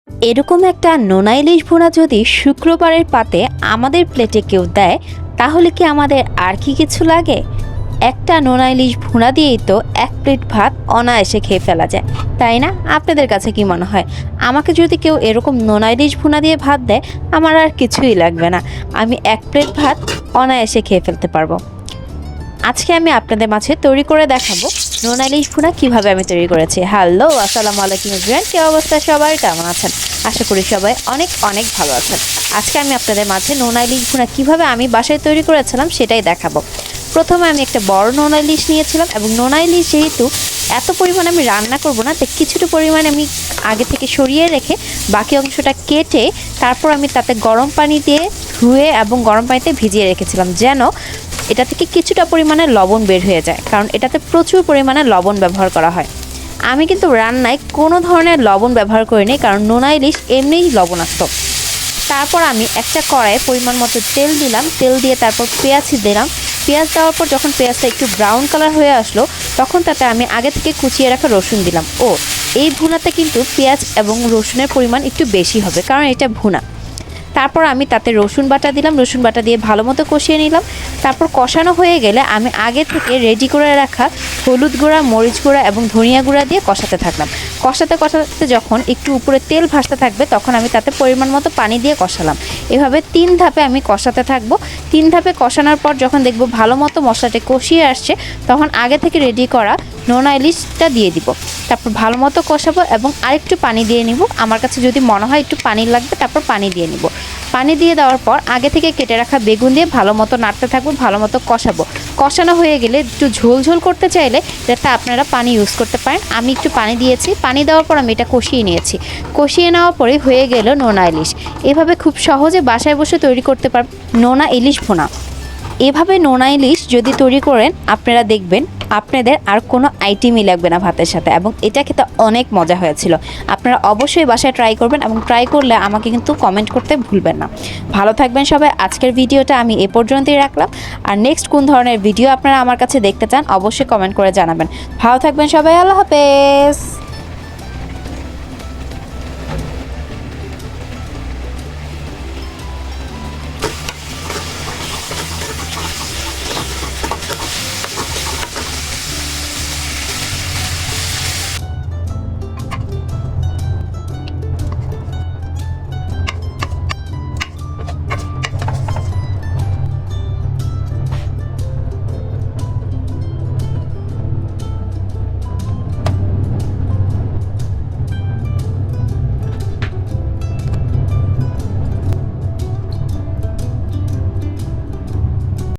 এরকম একটা নোনা ইলিশ ভুনা যদি শুক্রবারের পাতে আমাদের প্লেটে কেউ দেয়, তাহলে কি আমাদের আর কি কিছু লাগে? একটা নোনা ইলিশ ভুনা দিয়েই তো এক প্লেট ভাত অনায়াসে খেয়ে ফেলা যায়, তাই না? আপনাদের কাছে কি মনে হয়? আমাকে যদি কেউ এরকম নোনা ইলিশ ভুনা দিয়ে ভাত দেয়, আমার আর কিছুই লাগবে না, আমি এক প্লেট ভাত অনায়াসে খেয়ে ফেলতে পারবো। আজকে আমি আপনাদের মাঝে তৈরি করে দেখাবো নোনা ইলিশ ভুনা কীভাবে আমি তৈরি করেছি। হ্যালো, আসসালামু আলাইকুম এভরিওয়ান, কী অবস্থা সবার, কেমন আছেন? আশা করি সবাই অনেক অনেক ভালো আছেন। আজকে আমি আপনাদের মাঝে নোনা ইলিশ ভুনা কীভাবে আমি বাসায় তৈরি করেছিলাম সেটাই দেখাবো। প্রথমে আমি একটা বড় নোনা ইলিশ নিয়েছিলাম এবং নোনা ইলিশ যেহেতু এত পরিমাণে আমি রান্না করব না, তাই কিছুটা পরিমাণে আমি আগে থেকে সরিয়ে রেখে বাকি অংশটা কেটে তারপর আমি তাতে গরম পানি দিয়ে ধুয়ে এবং গরম পানিতে ভিজিয়ে রেখেছিলাম, যেন এটা থেকে কিছুটা পরিমাণে লবণ বের হয়ে যায়, কারণ এটাতে প্রচুর পরিমাণে লবণ ব্যবহার করা হয়। আমি কিন্তু রান্নায় কোনো ধরনের লবণ ব্যবহার করিনি, কারণ নোনা ইলিশ এমনিই লবণাক্ত। তারপর আমি একটা কড়াইয়ে পরিমাণ মতো তেল দিলাম, তেল দিয়ে তারপর পেঁয়াজ দিলাম। পেঁয়াজ দেওয়ার পর যখন পেঁয়াজটা একটু ব্রাউন কালার হয়ে আসলো, তখন তাতে আমি আগে থেকে কুচিয়ে রাখা রসুন দিলাম। এই ভুনাতে কিন্তু পেঁয়াজ এবং রসুনের পরিমাণ একটু বেশি হবে, কারণ এটা ভুনা। তারপর আমি তাতে রসুন বাটা দিলাম, রসুন বাটা দিয়ে ভালো মতো কষিয়ে নিলাম। তারপর কষানো হয়ে গেলে আমি আগে থেকে রেডি করে রাখা হলুদ গুঁড়া, মরিচ গুঁড়া এবং ধনিয়া গুঁড়া দিয়ে কষাতে থাকলাম। কষাতে কষাতে যখন একটু উপরে তেল ভাসতে থাকবে, তখন আমি তাতে পরিমাণ মতো পানি দিয়ে কষালাম। এভাবে 3 ধাপে আমি কষাতে থাকবো। 3 ধাপে কষানোর পর যখন দেখব ভালো মতো মশলাটা কষিয়ে আসছে, তখন আগে থেকে রেডি করা নোনা ইলিশটা দিয়ে দিব। তারপর ভালো মতো কষাবো এবং আরেকটু পানি দিয়ে নিব। আমার কাছে যদি মনে হয় একটু পানি লাগবে, তারপর পানি দিয়ে নিব। পানি দিয়ে দেওয়ার পর আগে থেকে কেটে রাখা বেগুন দিয়ে ভালো মতো নাড়তে থাকবো, ভালো মতো কষাবো। কষানো হয়ে গেলে একটু ঝোল ঝোল করতে চাইলে যাতে আপনারা পানি ইউজ করতে পারেন। আমি একটু পানি দিয়েছি, পানি দেওয়ার পর আমি এটা কষিয়ে নিয়েছি। কষিয়ে নেওয়ার পরে হয়ে গেল নোনা ইলিশ। এভাবে খুব সহজে বাসায় বসে তৈরি করতে পারবেন নোনা ইলিশ ভুনা। এভাবে নোনা ইলিশ যদি তৈরি করেন, আপনারা দেখবেন আপনাদের আর কোনো আইটেমই লাগবে না ভাতের সাথে, এবং এটা খেতে অনেক মজা হয়েছিল। আপনারা অবশ্যই বাসায় ট্রাই করবেন, এবং ট্রাই করলে আমাকে কিন্তু কমেন্ট করতে ভুলবেন না। ভালো থাকবেন সবাই। আজকের ভিডিওটা আমি এ পর্যন্তই রাখলাম। আর নেক্সট কোন ধরনের ভিডিও আপনারা আমার কাছে দেখতে চান, অবশ্যই কমেন্ট করে জানাবেন। ভালো থাকবেন সবাই, আল্লাহ হাফেজ।